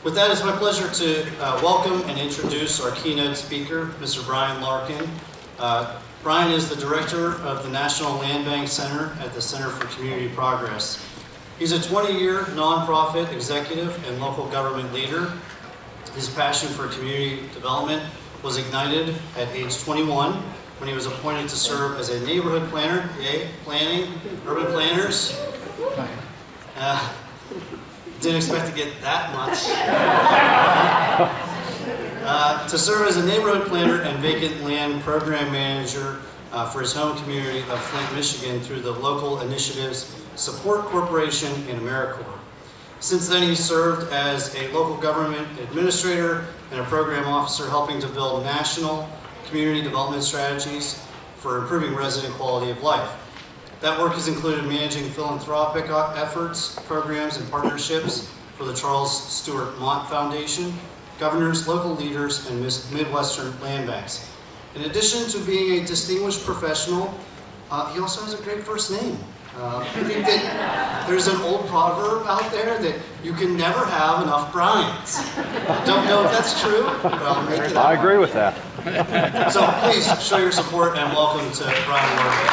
With that, it's my pleasure to welcome and introduce our keynote speaker, Mr. Brian Larkin. Brian is the director of the National Land Bank Center at the Center for Community Progress. He's a 20-year nonprofit executive and local government leader. His passion for community development was ignited at age 21 when he was appointed to serve as a neighborhood planner. Yay, planning, urban planners. Didn't expect to get that much. To serve as a neighborhood planner and vacant land program manager for his home community of Flint, Michigan through the local initiatives Support Corporation and AmericaCorp. Since then, he served as a local government administrator and a program officer helping to build national community development strategies for improving resident quality of life. That work has included managing philanthropic efforts, programs, and partnerships for the Charles Stewart Mott Foundation, governors, local leaders, and midwestern land banks. In addition to being a distinguished professional, he also has a great first name. I think that there's an old proverb out there that you can never have enough Brians. I don't know if that's true, but I'll make it up. I agree with that. So please show your support and welcome to Brian Larkin.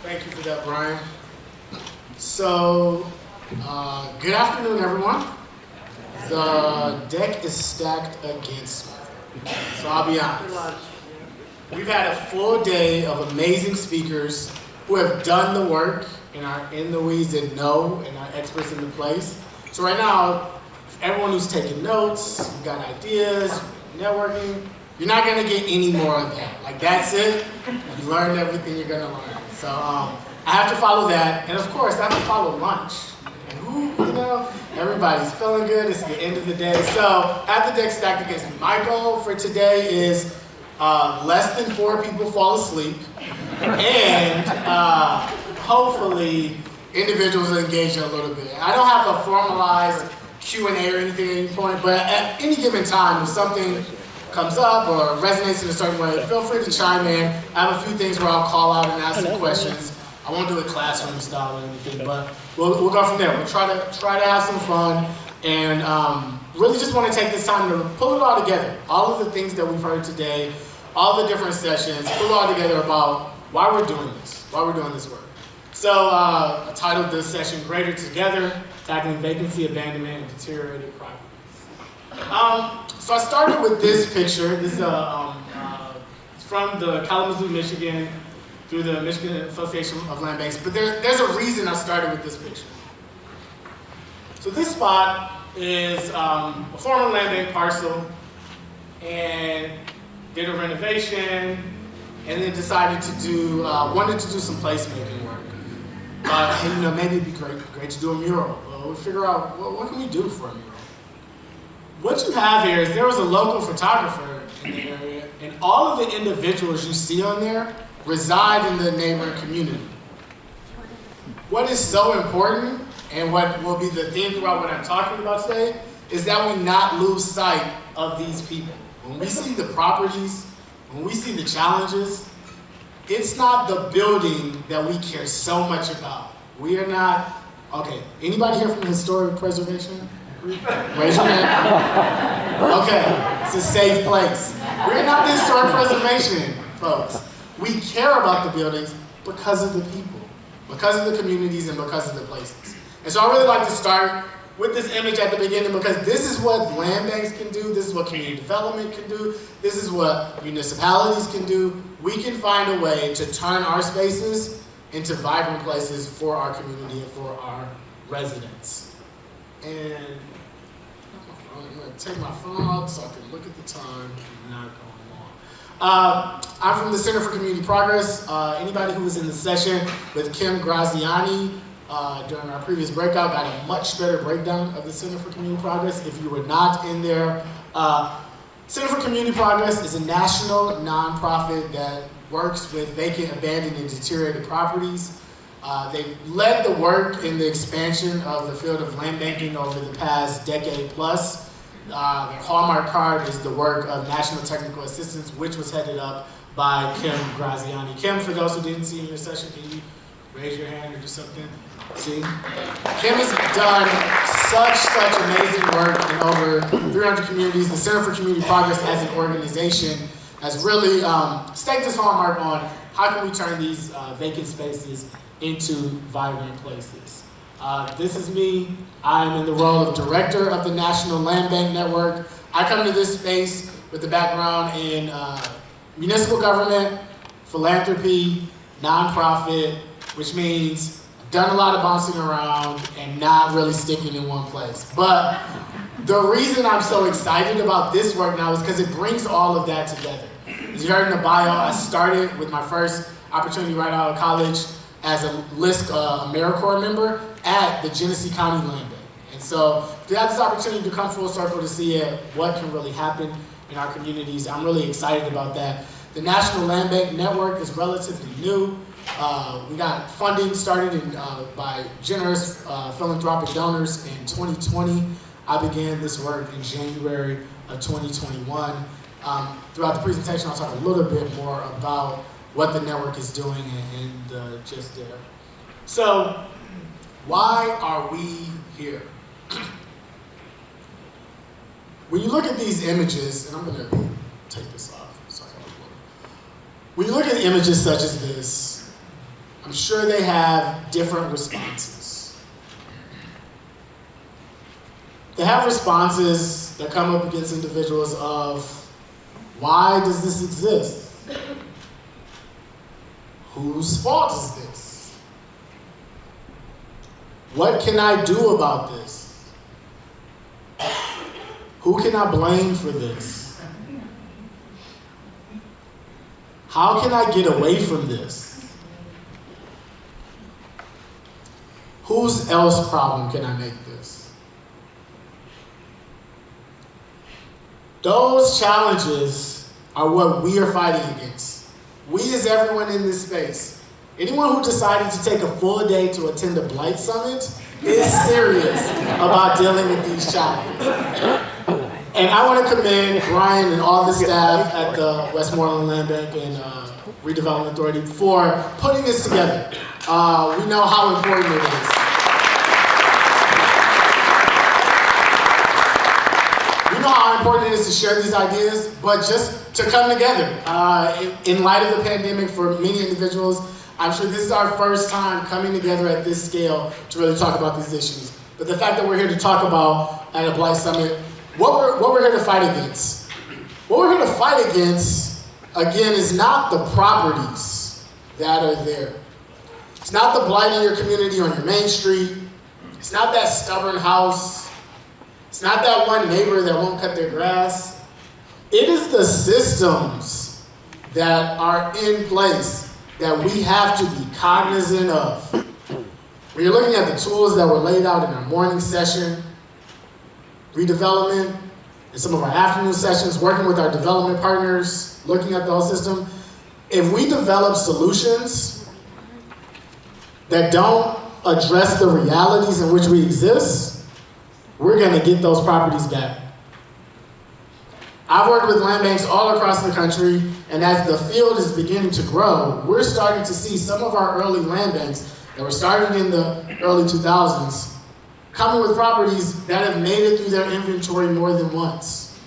Thank you for that, Brian. So, good afternoon, everyone. The deck is stacked against me, so I'll be honest. We've had a full day of amazing speakers who have done the work and are in the weeds and know and are experts in the place. So right now, everyone who's taking notes, you've got ideas, networking, you're not gonna get any more of that. Like, that's it. You learned everything you're gonna learn. So I have to follow that, and of course, I have to follow lunch. And everybody's feeling good. It's the end of the day. So I have the deck stacked against me. My goal for today is less than 4 people fall asleep, and hopefully individuals engage a little bit. I don't have a formalized Q&A or anything at any point, but at any given time, if something comes up or resonates in a certain way, feel free to chime in. I have a few things where I'll call out and ask some questions. I won't do it classroom style or anything, but we'll go from there. We'll try to have some fun, and really just want to take this time to pull it all together. All of the things that we've heard today, all the different sessions, pull it all together about why we're doing this work. So I titled this session "Greater Together: Tackling Vacancy, Abandonment, and Deteriorated Properties." So I started with this picture. This is from the Kalamazoo, Michigan, through the Michigan Association of Land Banks. But there's a reason I started with this picture. So this spot is a former land bank parcel, and did a renovation, and then decided to do, wanted to do some placemaking work. And maybe it'd be great to do a mural. Well, we'll figure out, what can we do for a mural? What you have here is there was a local photographer in the area, and all of the individuals you see on there reside in the neighboring community. What is so important, and what will be the theme throughout what I'm talking about today, is that we not lose sight of these people. When we see the properties, when we see the challenges, it's not the building that we care so much about. We are not, okay, anybody here from historic preservation? Raise your hand. Okay, it's a safe place. We're not the historic preservation folks. We care about the buildings because of the people, because of the communities, and because of the places. And so I really like to start with this image at the beginning, because this is what land banks can do, this is what community development can do, this is what municipalities can do. We can find a way to turn our spaces into vibrant places for our community and for our residents. And I'm going to take my phone out so I can look at the time and not go on. I'm from the Center for Community Progress. Anybody who was in the session with Kim Graziani during our previous breakout got a much better breakdown of the Center for Community Progress. If you were not in there, Center for Community Progress is a national nonprofit that works with vacant, abandoned, and deteriorated properties. They led the work in the expansion of the field of land banking over the past decade plus. The hallmark card is the work of National Technical Assistance, which was headed up by Kim Graziani. Kim, for those who didn't see in your session, can you raise your hand or do something? See? Kim has done such amazing work in over 300 communities. The Center for Community Progress as an organization has really staked its hallmark on how can we turn these vacant spaces into vibrant places. This is me. I'm in the role of director of the National Land Bank Network. I come to this space with a background in municipal government, philanthropy, nonprofit, which means I've done a lot of bouncing around and not really sticking in one place. But the reason I'm so excited about this work now is because it brings all of that together. As you heard in the bio, I started with my first opportunity right out of college as a LISC AmericaCorp member at the Genesee County Land Bank. And so to have this opportunity to come full circle to see what can really happen in our communities, I'm really excited about that. The National Land Bank Network is relatively new. We got funding started by generous philanthropic donors in 2020. I began this work in January of 2021. Throughout the presentation, I'll talk a little bit more about what the network is doing and just there. So, why are we here? When you look at these images, and I'm going to take this off. Sorry. When you look at images such as this, I'm sure they have different responses. They have responses that come up against individuals of, why does this exist? Whose fault is this? What can I do about this? Who can I blame for this? How can I get away from this? Whose else problem can I make this? Those challenges are what we are fighting against. We as everyone in this space. Anyone who decided to take a full day to attend a Blight Summit is serious about dealing with these challenges. And I want to commend Brian and all the staff at the Westmoreland Land Bank and Redevelopment Authority for putting this together. We know how important it is. We know how important it is to share these ideas, but just to come together. In light of the pandemic, for many individuals, I'm sure this is our first time coming together at this scale to really talk about these issues. But the fact that we're here to talk about at a Blight Summit, what we're here to fight against. What we're here to fight against, again, is not the properties that are there. It's not the blight in your community on your main street. It's not that stubborn house. It's not that one neighbor that won't cut their grass. It is the systems that are in place that we have to be cognizant of. When you're looking at the tools that were laid out in our morning session, redevelopment, and some of our afternoon sessions, working with our development partners, looking at the whole system, if we develop solutions that don't address the realities in which we exist, we're going to get those properties back. I've worked with land banks all across the country, and as the field is beginning to grow, we're starting to see some of our early land banks that were started in the early 2000s coming with properties that have made it through their inventory more than once.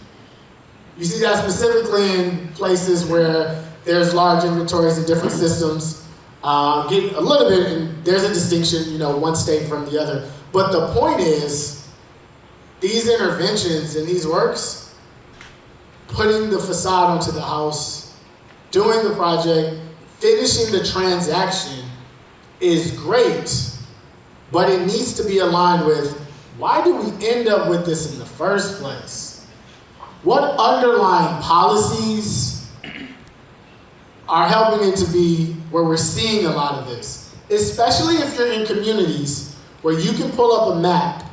You see that specifically in places where there's large inventories in different systems. Get a little bit, and there's a distinction, one state from the other. But the point is, these interventions and these works, putting the facade onto the house, doing the project, finishing the transaction is great, but it needs to be aligned with, why do we end up with this in the first place? What underlying policies are helping it to be where we're seeing a lot of this? Especially if you're in communities where you can pull up a map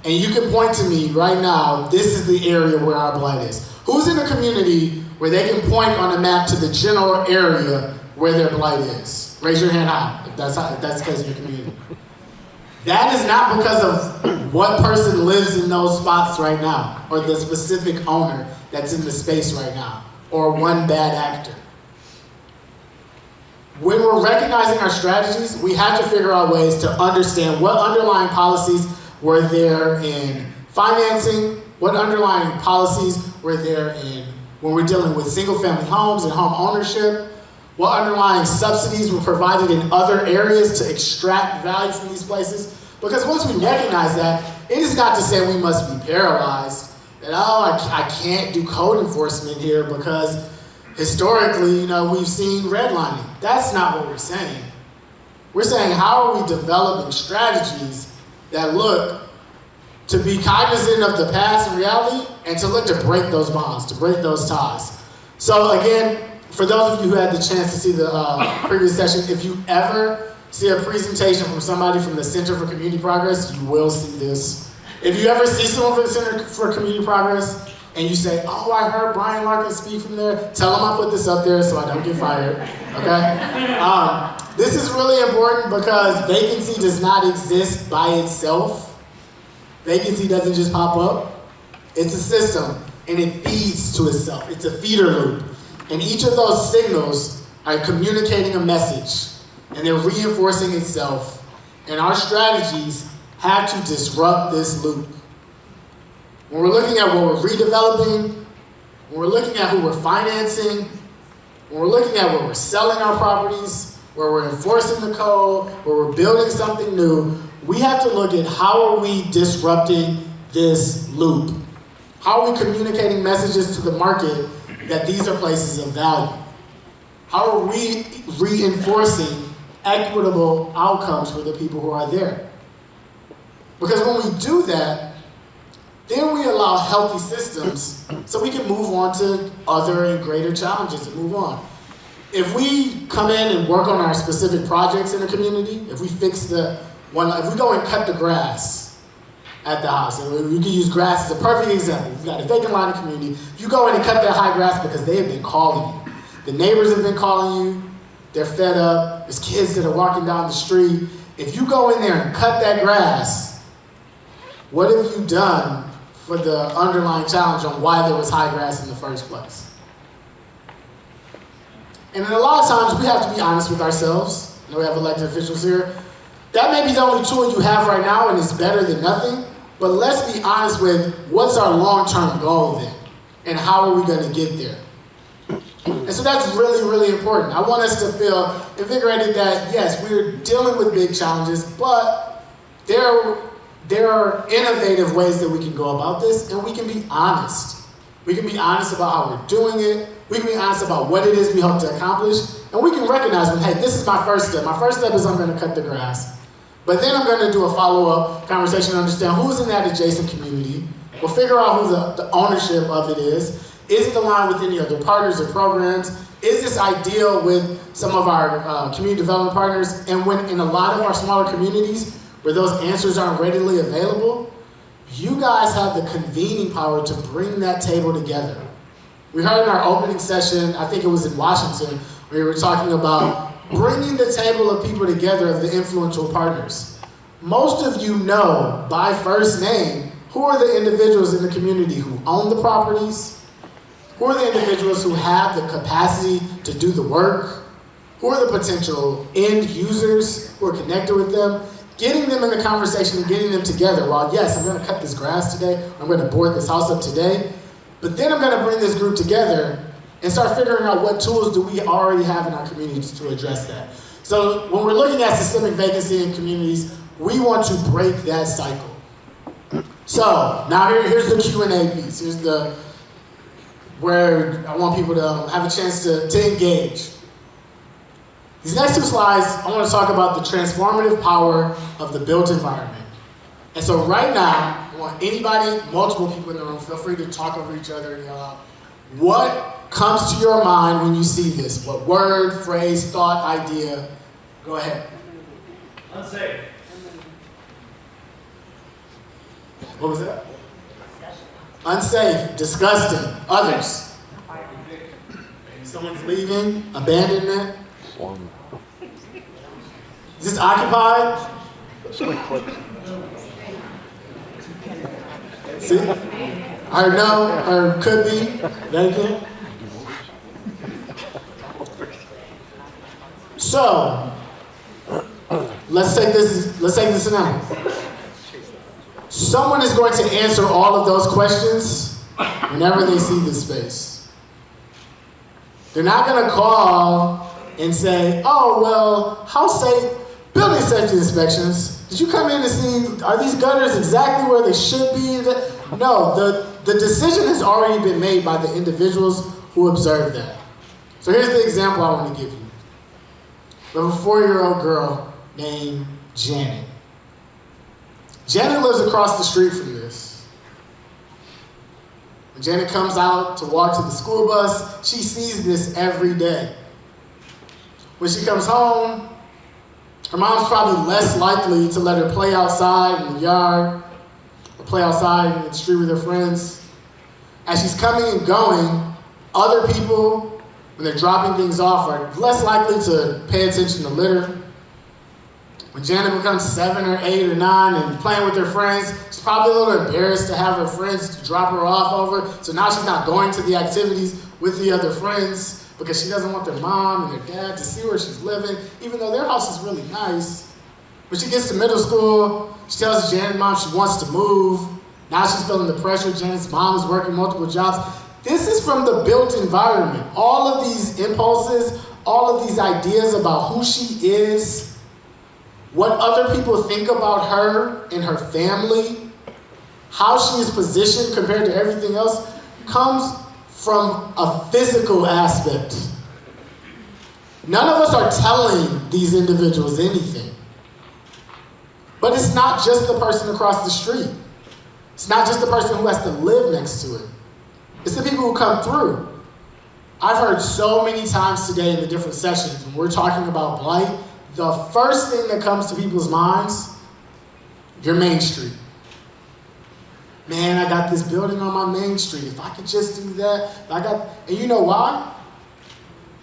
and you can point to me right now, this is the area where our blight is. Who's in a community where they can point on a map to the general area where their blight is? Raise your hand high if that's because of your community. That is not because of what person lives in those spots right now, or the specific owner that's in the space right now, or one bad actor. when we're recognizing our strategies, we have to figure out ways to understand what underlying policies were there in financing, what underlying policies were there in when we're dealing with single-family homes and home ownership, what underlying subsidies were provided in other areas to extract value from these places. Because once we recognize that, it is not to say we must be paralyzed, that, oh, I can't do code enforcement here because historically, we've seen redlining. That's not what we're saying. We're saying, how are we developing strategies that look to be cognizant of the past and reality, and to look to break those bonds, to break those ties. So again, for those of you who had the chance to see the previous session, if you ever see a presentation from somebody from the Center for Community Progress, you will see this. If you ever see someone from the Center for Community Progress, and you say, oh, I heard Brian Larkin speak from there, tell him I put this up there so I don't get fired, okay? This is really important because vacancy does not exist by itself. Vacancy doesn't just pop up. It's a system, and it feeds to itself. It's a feeder loop. And each of those signals are communicating a message, and they're reinforcing itself. And our strategies have to disrupt this loop. When we're looking at what we're redeveloping, when we're looking at who we're financing, when we're looking at where we're selling our properties, where we're enforcing the code, where we're building something new, we have to look at how are we disrupting this loop? How are we communicating messages to the market that these are places of value? How are we reinforcing equitable outcomes for the people who are there? Because when we do that, then we allow healthy systems so we can move on to other and greater challenges and move on. If we come in and work on our specific projects in the community, if we fix if we go and cut the grass at the house, and you can use grass as a perfect example. You've got a vacant lot in the community. You go in and cut that high grass because they have been calling you. The neighbors have been calling you. They're fed up. There's kids that are walking down the street. If you go in there and cut that grass, what have you done for the underlying challenge on why there was high grass in the first place? And a lot of times we have to be honest with ourselves. We have elected officials here. That may be the only tool you have right now, and it's better than nothing. But let's be honest with what's our long-term goal then, and how are we going to get there? And so that's really, really important. I want us to feel invigorated that, yes, we're dealing with big challenges, but there are innovative ways that we can go about this, and we can be honest. We can be honest about how we're doing it. We can be honest about what it is we hope to accomplish, and we can recognize when, hey, this is my first step. My first step is I'm going to cut the grass. But then I'm going to do a follow-up conversation to understand who's in that adjacent community. We'll figure out who the ownership of it is. Is it aligned with any other partners or programs? Is this ideal with some of our community development partners? And when in a lot of our smaller communities where those answers aren't readily available, you guys have the convening power to bring that table together. We heard in our opening session, I think it was in Washington, where we were talking about bringing the table of people together of the influential partners. Most of you know by first name who are the individuals in the community who own the properties, who are the individuals who have the capacity to do the work, who are the potential end users who are connected with them, getting them in the conversation and getting them together. While yes, I'm going to cut this grass today, I'm going to board this house up today, but then I'm going to bring this group together and start figuring out what tools do we already have in our communities to address that. So when we're looking at systemic vacancy in communities, we want to break that cycle. So now here's the Q&A piece. Here's where I want people to have a chance to engage. These next two slides, I want to talk about the transformative power of the built environment. And so right now, I want anybody, multiple people in the room, feel free to talk over each other and yell out, what comes to your mind when you see this? What word, phrase, thought, idea? Go ahead. Unsafe. What was that? Unsafe, disgusting. Others. Someone's leaving, abandonment. Is this occupied? See? I heard no, or could be, vacant. So, let's take this scenario. Someone is going to answer all of those questions whenever they see this space. They're not going to call and say, oh, well, how safe, building safety inspections, did you come in to see, are these gutters exactly where they should be? No, the decision has already been made by the individuals who observed that. So here's the example I want to give you. We have a 4-year-old girl named Janet. Janet lives across the street from this. When Janet comes out to walk to the school bus, she sees this every day. When she comes home, her mom's probably less likely to let her play outside in the yard or play outside in the street with her friends. As she's coming and going, other people, when they're dropping things off, are less likely to pay attention to litter. When Janet becomes 7 or 8 or 9 and playing with her friends, she's probably a little embarrassed to have her friends drop her off over. So now she's not going to the activities with the other friends because she doesn't want their mom and their dad to see where she's living, even though their house is really nice. When she gets to middle school, she tells Janet's mom she wants to move. Now she's feeling the pressure. Janet's mom is working multiple jobs. This is from the built environment. All of these impulses, all of these ideas about who she is, what other people think about her and her family, how she is positioned compared to everything else, comes from a physical aspect. None of us are telling these individuals anything. But it's not just the person across the street. It's not just the person who has to live next to it. It's the people who come through. I've heard so many times today in the different sessions when we're talking about blight, the first thing that comes to people's minds, your Main Street. Man, I got this building on my Main Street. If I could just do that, and you know why?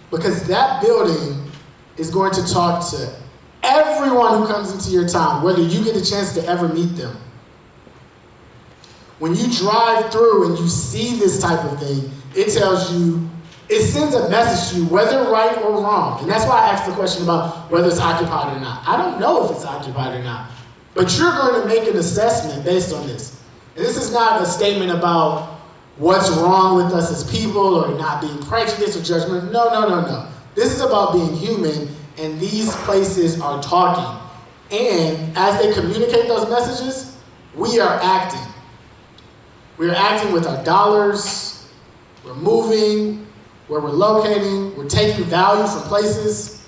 Because that building is going to talk to everyone who comes into your town, whether you get a chance to ever meet them. When you drive through and you see this type of thing, it sends a message to you, whether right or wrong. And that's why I asked the question about whether it's occupied or not. I don't know if it's occupied or not. But you're going to make an assessment based on this. And this is not a statement about what's wrong with us as people or not being prejudiced or judgmental. No. This is about being human, and these places are talking. And as they communicate those messages, we are acting. We are acting with our dollars. We're moving. Where we're locating, we're taking value from places.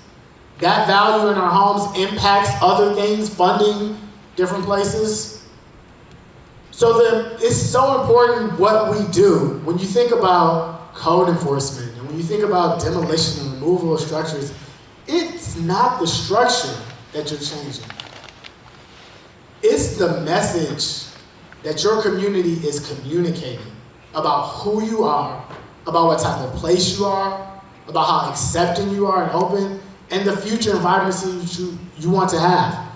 That value in our homes impacts other things, funding different places. So then it's so important what we do. When you think about code enforcement and when you think about demolition and removal of structures, it's not the structure that you're changing. It's the message that your community is communicating about who you are, about what type of place you are, about how accepting you are and open, and the future environments that you want to have.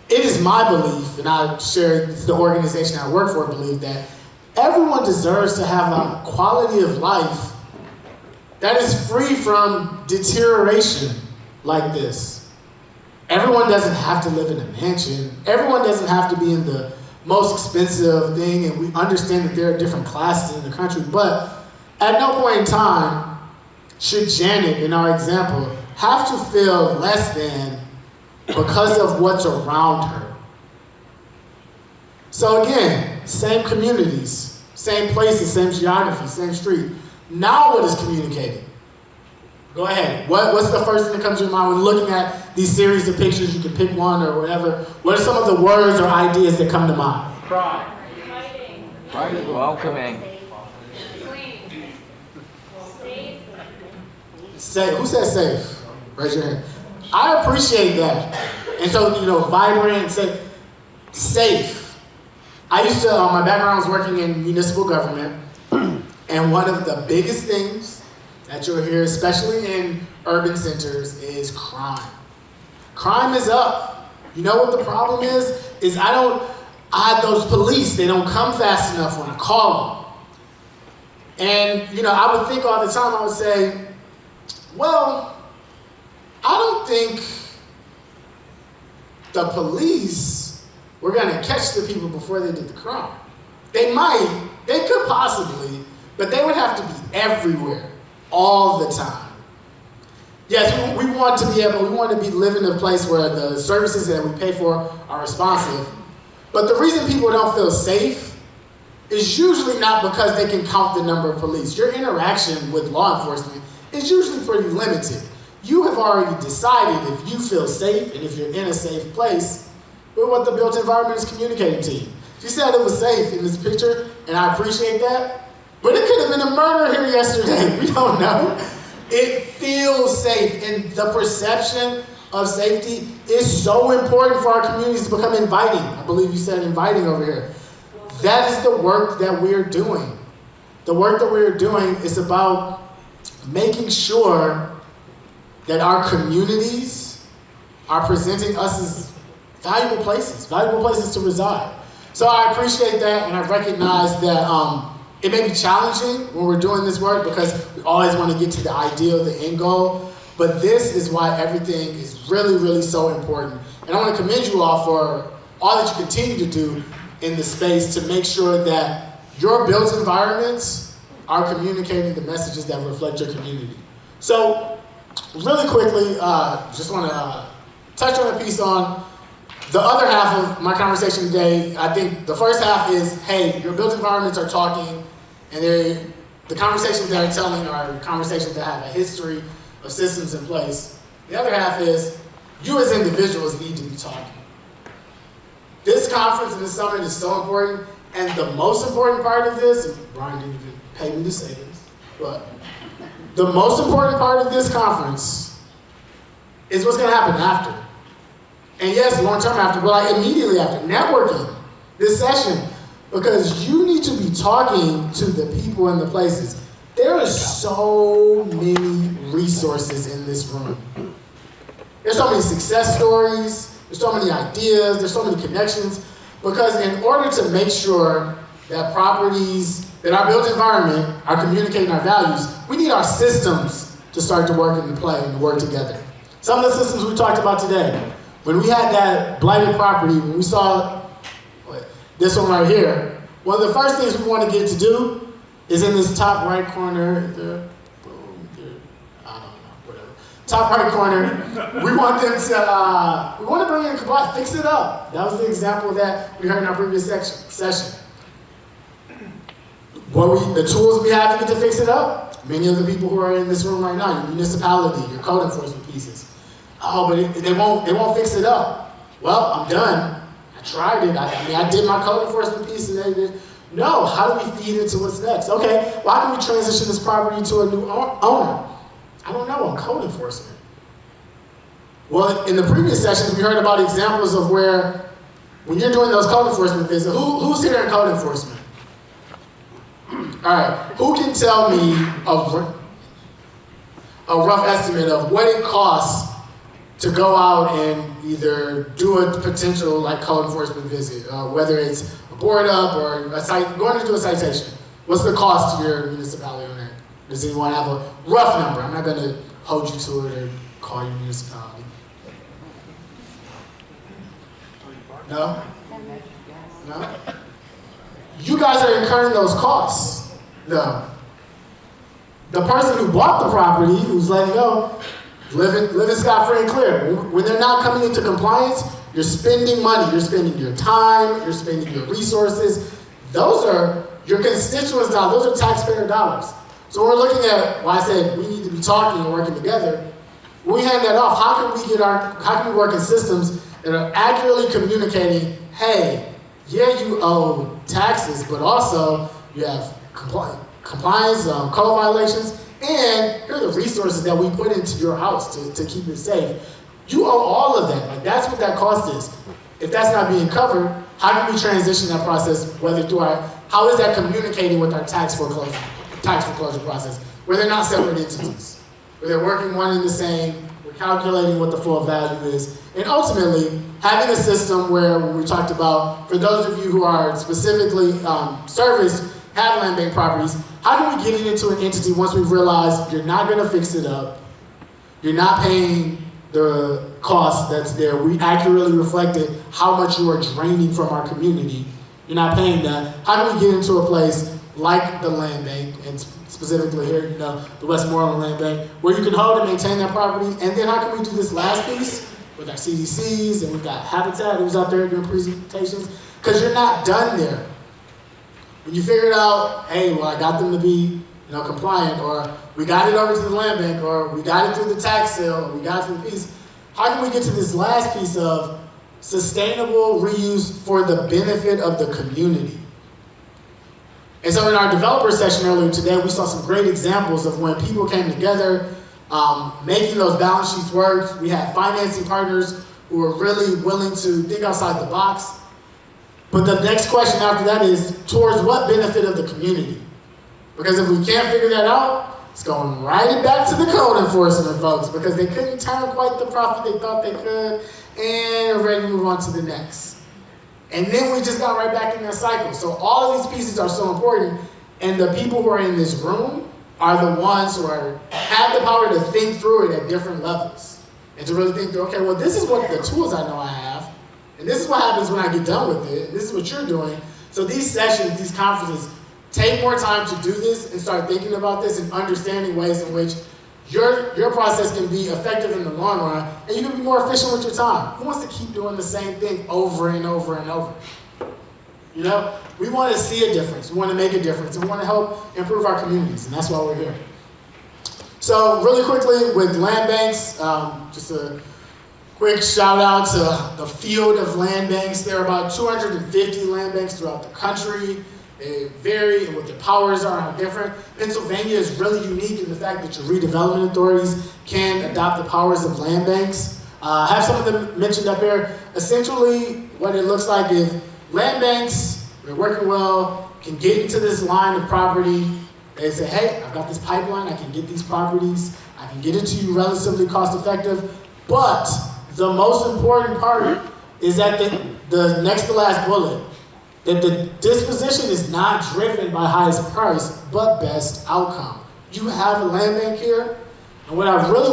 It is my belief, and I share the organization I work for, believe that everyone deserves to have a quality of life that is free from deterioration like this. Everyone doesn't have to live in a mansion. Everyone doesn't have to be in the most expensive thing, and we understand that there are different classes in the country, but at no point in time should Janet, in our example, have to feel less than because of what's around her. So again, same communities, same places, same geography, same street. Now what is communicated? Go ahead. What's the first thing that comes to your mind when looking at these series of pictures? You can pick one or whatever. What are some of the words or ideas that come to mind? Pride. Inviting. Welcoming. Safe. Who said safe? Raise your hand. I appreciate that. And so, vibrant, safe. I used to, my background was working in municipal government, and one of the biggest things that you'll hear, especially in urban centers, is crime. Crime is up. You know what the problem is? Those police, they don't come fast enough when I call them. And, I would think all the time, I would say, well, I don't don't think the police were gonna catch the people before they did the crime. They could possibly, but they would have to be everywhere, all the time. Yes, we want to be living in a place where the services that we pay for are responsive. But the reason people don't feel safe is usually not because they can count the number of police. Your interaction with law enforcement is usually pretty limited. You have already decided if you feel safe and if you're in a safe place with what the built environment is communicating to you. She said it was safe in this picture, and I appreciate that. But it could have been a murder here yesterday. We don't know. It feels safe, and the perception of safety is so important for our communities to become inviting. I believe you said inviting over here. That is the work that we're doing. The work that we're doing is about making sure that our communities are presenting us as valuable places to reside. So I appreciate that, and I recognize that it may be challenging when we're doing this work because we always want to get to the ideal, the end goal, but this is why everything is really, really so important. And I want to commend you all for all that you continue to do in the space to make sure that your built environments are communicating the messages that reflect your community. So really quickly, just want to touch on a piece on the other half of my conversation today. I think the first half is, hey, your built environments are talking, and the conversations they're telling are conversations that have a history of systems in place. The other half is, you as individuals need to be talking. This conference and this summit is so important, and the most important part of this, and Brian didn't even pay me to say this, but the most important part of this conference is what's going to happen after. And yes, long-term after, but like immediately after, networking, this session, because you need to be talking to the people and the places. There are so many resources in this room. There's so many success stories, there's so many ideas, there's so many connections, because in order to make sure that properties, that our built environment are communicating our values, we need our systems to start to work into play and to work together. Some of the systems we talked about today, when we had that blighted property, when we saw this one right here, one of the first things we want to get to do is in this top right corner, top right corner, we want them to, we want to bring in compliance, fix it up. That was the example that we heard in our previous session. The tools we have to get to fix it up, many of the people who are in this room right now, your municipality, your code enforcement pieces. Oh, but they won't fix it up. Well, I'm done. I tried it. I did my code enforcement piece, and they did. No, how do we feed into what's next? Okay, well, how can we transition this property to a new owner? I don't know, on code enforcement. Well, in the previous sessions, we heard about examples of where, when you're doing those code enforcement visits, who's here in code enforcement? All right, who can tell me a rough estimate of what it costs to go out and either do a potential like code enforcement visit, whether it's a board up or going to do a citation? What's the cost to your municipality on that? Does anyone have a rough number? I'm not going to hold you to it or call your municipality. No? No? You guys are incurring those costs. No. The person who bought the property, who's letting go, living scot-free and clear. When they're not coming into compliance, you're spending money. You're spending your time. You're spending your resources. Those are your constituents' dollars. Those are taxpayer dollars. So we're looking at, I said we need to be talking and working together. When we hand that off, how can we work in systems that are accurately communicating, hey, yeah, you owe taxes, but also you have compliance, code violations, and here are the resources that we put into your house to keep it safe. You owe all of that. Like, that's what that cost is. If that's not being covered, how can we transition that process, how is that communicating with our tax foreclosure process, where they're not separate entities, where they're working one and the same, we're calculating what the full value is, and ultimately having a system where, when we talked about, for those of you who are specifically serviced, have land bank properties, how can we get it into an entity once we've realized you're not going to fix it up, you're not paying the cost that's there. We accurately reflected how much you are draining from our community. You're not paying that. How do we get into a place like the land bank, and specifically here, the Westmoreland land bank, where you can hold and maintain that property? And then how can we do this last piece with our CDCs, and we've got Habitat who's out there doing presentations, because you're not done there. When you figured out, hey, well, I got them to be compliant, or we got it over to the land bank, or we got it through the tax sale, or we got it through the piece, how can we get to this last piece of sustainable reuse for the benefit of the community? And so in our developer session earlier today, we saw some great examples of when people came together, making those balance sheets work. We had financing partners who were really willing to think outside the box. But the next question after that is, towards what benefit of the community? Because if we can't figure that out, it's going right back to the code enforcement folks, because they couldn't turn quite the profit they thought they could, and we're ready to move on to the next. And then we just got right back in that cycle. So all of these pieces are so important, and the people who are in this room are the ones who have the power to think through it at different levels, and to really think through, okay, well, this is what the tools I know I have, and this is what happens when I get done with it. This is what you're doing. So these sessions, these conferences, take more time to do this and start thinking about this and understanding ways in which your process can be effective in the long run, and you can be more efficient with your time. Who wants to keep doing the same thing over and over and over? We want to see a difference. We want to make a difference. And we want to help improve our communities, and that's why we're here. So really quickly with land banks, just a quick shout out to the field of land banks. There are about 250 land banks throughout the country. They vary, and what their powers are different. Pennsylvania is really unique in the fact that your redevelopment authorities can adopt the powers of land banks. I have some of them mentioned up here. Essentially, what it looks like is land banks, they're working well, can get into this line of property. They say, hey, I've got this pipeline, I can get these properties, I can get it to you relatively cost effective, but the most important part is that the next to last bullet, that the disposition is not driven by highest price, but best outcome. You have a land bank here, and what I really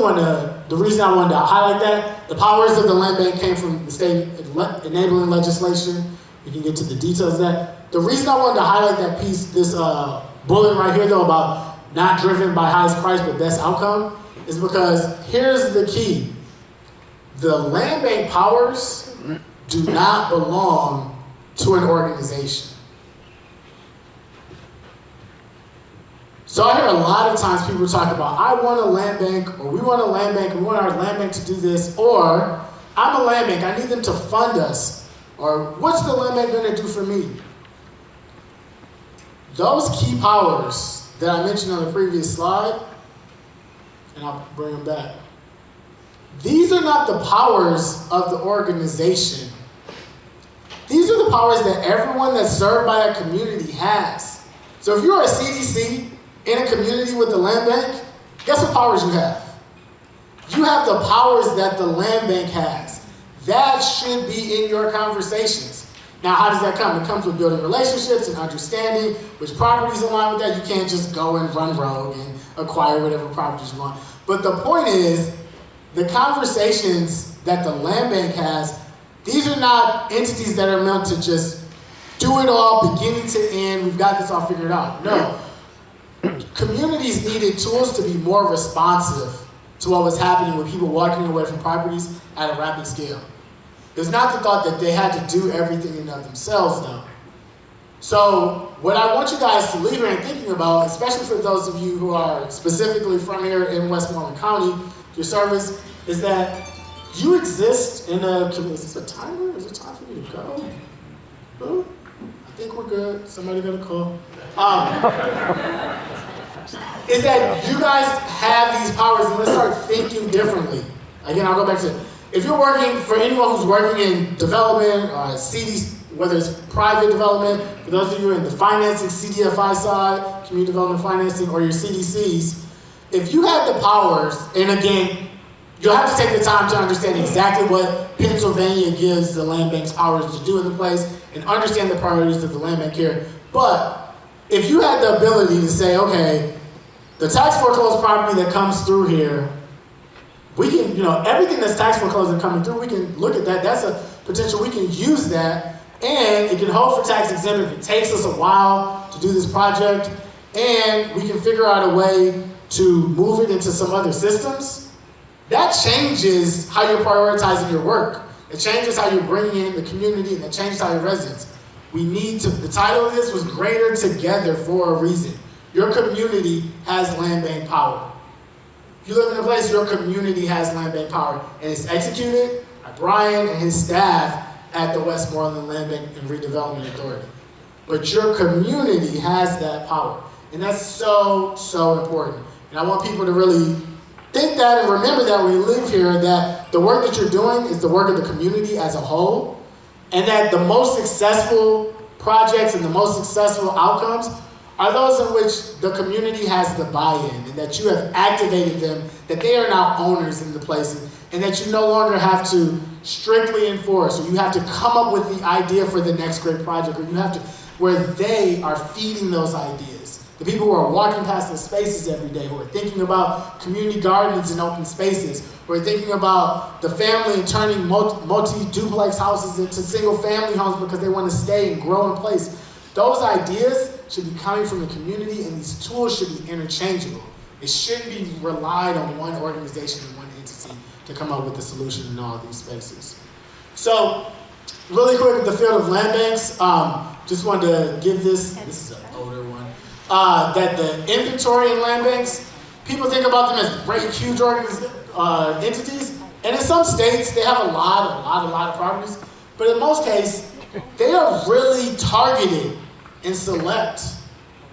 the reason I wanted to highlight that, the powers of the land bank came from the state enabling legislation. We can get to the details of that. The reason I wanted to highlight that piece, this bullet right here though, about not driven by highest price, but best outcome, is because here's the key. The land bank powers do not belong to an organization. So I hear a lot of times people talk about, I want a land bank, or we want a land bank, we want our land bank to do this, or I'm a land bank, I need them to fund us, or what's the land bank going to do for me? Those key powers that I mentioned on the previous slide, and I'll bring them back, these are not the powers of the organization. These are the powers that everyone that's served by a community has. So if you're a CDC in a community with a land bank, guess what powers you have? You have the powers that the land bank has. That should be in your conversations. Now, how does that come? It comes with building relationships and understanding which properties align with that. You can't just go and run rogue and acquire whatever properties you want. But the point is, the conversations that the land bank has, these are not entities that are meant to just do it all beginning to end. We've got this all figured out. No. Communities needed tools to be more responsive to what was happening with people walking away from properties at a rapid scale. It's not the thought that they had to do everything in of themselves, though. So what I want you guys to leave here and thinking about, especially for those of you who are specifically from here in Westmoreland County, your service, is that you exist in a community. Is this a timer? Is it time for me to go? Ooh, I think we're good. Somebody got a call. Is that you guys have these powers, and let's start thinking differently. Again, I'll go back to, if you're working, for anyone who's working in development, CDs, whether it's private development, for those of you in the financing, CDFI side, community development financing, or your CDCs, if you have the powers, and again, you'll have to take the time to understand exactly what Pennsylvania gives the land bank's powers to do in the place, and understand the priorities of the land bank here. But if you had the ability to say, okay, the tax foreclosed property that comes through here, we can, everything that's tax foreclosed and coming through, we can look at that. That's a potential. We can use that, and it can hold for tax exempt if it takes us a while to do this project, and we can figure out a way to move it into some other systems. That changes how you're prioritizing your work. It changes how you're bringing in the community, and it changes how your residents. The title of this was Greater Together for a reason. Your community has land bank power. If you live in a place, your community has land bank power, and it's executed by Brian and his staff at the Westmoreland Land Bank and Redevelopment Authority. But your community has that power, and that's so, so important. And I want people to really think that and remember that when you live here, that the work that you're doing is the work of the community as a whole, and that the most successful projects and the most successful outcomes are those in which the community has the buy-in, and that you have activated them, that they are now owners in the places, and that you no longer have to strictly enforce, or you have to come up with the idea for the next great project, or you have to, where they are feeding those ideas. The people who are walking past the spaces every day, who are thinking about community gardens and open spaces, who are thinking about the family and turning multi-duplex houses into single-family homes because they want to stay and grow in place. Those ideas should be coming from the community, and these tools should be interchangeable. It shouldn't be relied on one organization and one entity to come up with the solution in all of these spaces. So, really quick, the field of land banks, just wanted to give this is an older one, that the inventory in land banks, people think about them as great, huge entities, and in some states, they have a lot of properties, but in most cases, they are really targeted and select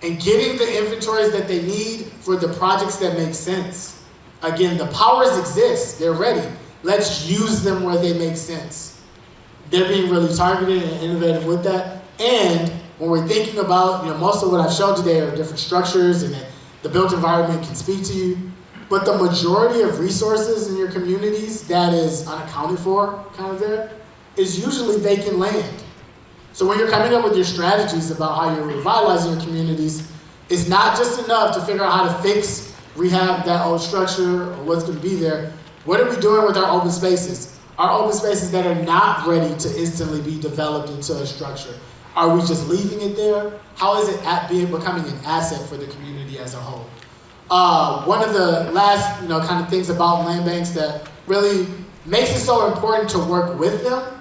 and getting the inventories that they need for the projects that make sense. Again, the powers exist, they're ready. Let's use them where they make sense. They're being really targeted and innovative with that. And when we're thinking about, most of what I've shown today are different structures, and the built environment can speak to you. But the majority of resources in your communities that is unaccounted for, kind of there, is usually vacant land. So when you're coming up with your strategies about how you're revitalizing your communities, it's not just enough to figure out how to fix, rehab that old structure or what's going to be there. What are we doing with our open spaces? Our open spaces that are not ready to instantly be developed into a structure. Are we just leaving it there? How is it becoming an asset for the community as a whole? One of the last kind of things about land banks that really makes it so important to work with them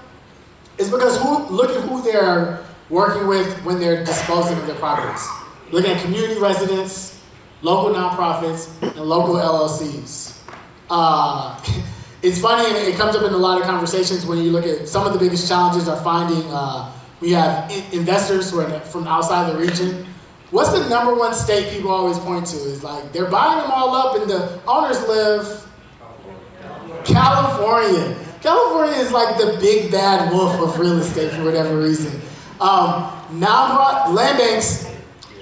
is because look at who they're working with when they're disposing of their properties. Looking at community residents, local nonprofits, and local LLCs. It's funny, and it comes up in a lot of conversations when you look at some of the biggest challenges are finding, we have investors who are from outside the region. What's the number one state people always point to? Is like, they're buying them all up and the owners live California. California is like the big bad wolf of real estate for whatever reason. Land banks,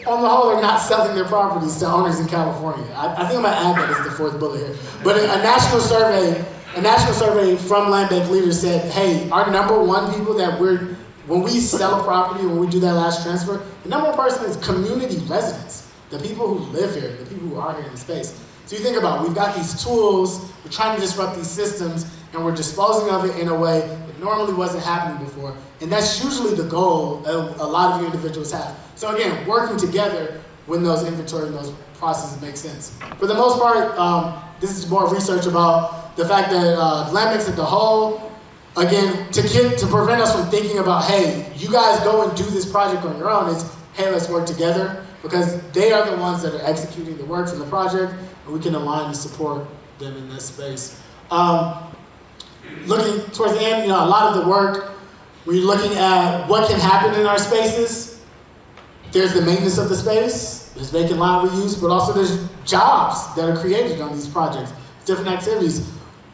on the whole, are not selling their properties to owners in California. I think I'm gonna add that as the fourth bullet here. But a national survey from land bank leaders said, hey, our number one people that when we sell a property, when we do that last transfer, the number one person is community residents, the people who live here, the people who are here in the space. So you think about it, we've got these tools, we're trying to disrupt these systems, and we're disposing of it in a way that normally wasn't happening before. And that's usually the goal a lot of you individuals have. So again, working together when those inventory and those processes make sense. For the most part, this is more research about the fact that land banks as a whole, again, to prevent us from thinking about, hey, you guys go and do this project on your own, it's, hey, let's work together, because they are the ones that are executing the work from the project, and we can align and support them in this space. Looking towards the end, a lot of the work, we're looking at what can happen in our spaces. There's the maintenance of the space, there's vacant lot reuse, but also there's jobs that are created on these projects, different activities.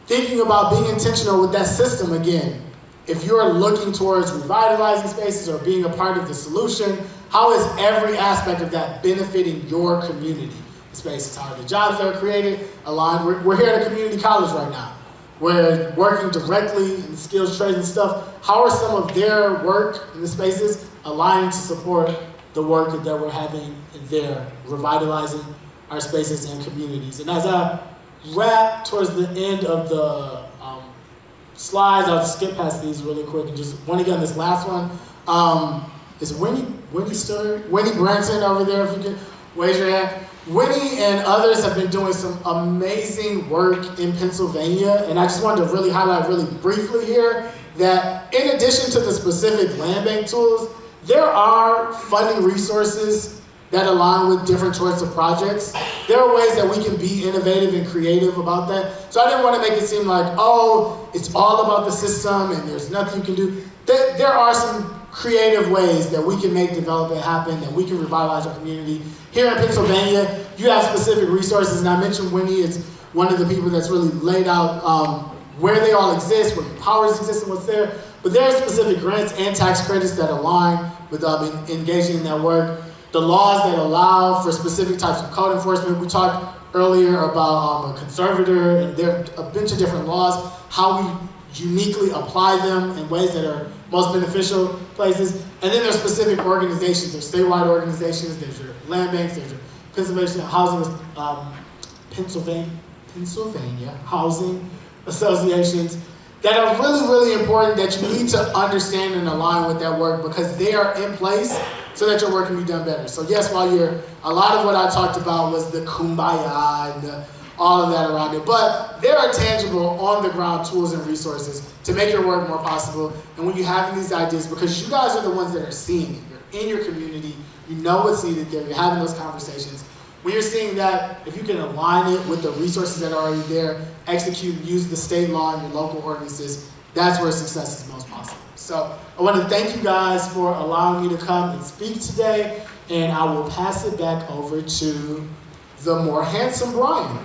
Thinking about being intentional with that system again. If you're looking towards revitalizing spaces or being a part of the solution, how is every aspect of that benefiting your community spaces? How are the jobs that are created aligned? We're here at a community college right now. We're working directly in skills trades and stuff. How are some of their work in the spaces aligning to support the work that we're having in there, revitalizing our spaces and communities? And as I wrap towards the end of the slides. I'll skip past these really quick and just want to get on this last one. Is Winnie still here? Winnie Branson over there, if you can raise your hand. Winnie and others have been doing some amazing work in Pennsylvania, and I just wanted to really highlight really briefly here that in addition to the specific land bank tools, there are funding resources that align with different sorts of projects. There are ways that we can be innovative and creative about that. So I didn't want to make it seem like, oh, it's all about the system and there's nothing you can do. There are some creative ways that we can make development happen, that we can revitalize our community. Here in Pennsylvania, you have specific resources, and I mentioned Winnie is one of the people that's really laid out where they all exist, where the powers exist and what's there. But there are specific grants and tax credits that align with engaging in that work. The laws that allow for specific types of code enforcement. We talked earlier about a conservator, and there are a bunch of different laws, how we uniquely apply them in ways that are most beneficial places. And then there's specific organizations, there's statewide organizations, there's your land banks, there's your Pennsylvania housing associations that are really, really important that you need to understand and align with that work because they are in place so that your work can be done better. So yes, while a lot of what I talked about was the kumbaya and all of that around it, but there are tangible, on-the-ground tools and resources to make your work more possible. And when you have these ideas, because you guys are the ones that are seeing it, you're in your community, you know what's needed there, you're having those conversations. When you're seeing that, if you can align it with the resources that are already there, execute, use the state law and your local ordinances, that's where success is most possible. So I want to thank you guys for allowing me to come and speak today, and I will pass it back over to the more handsome Brian.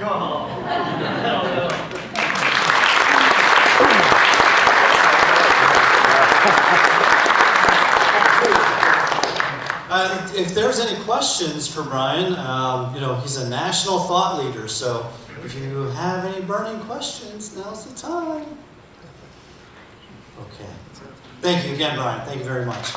If there's any questions for Brian, he's a national thought leader, so if you have any burning questions, now's the time. Okay. Thank you again, Brian. Thank you very much.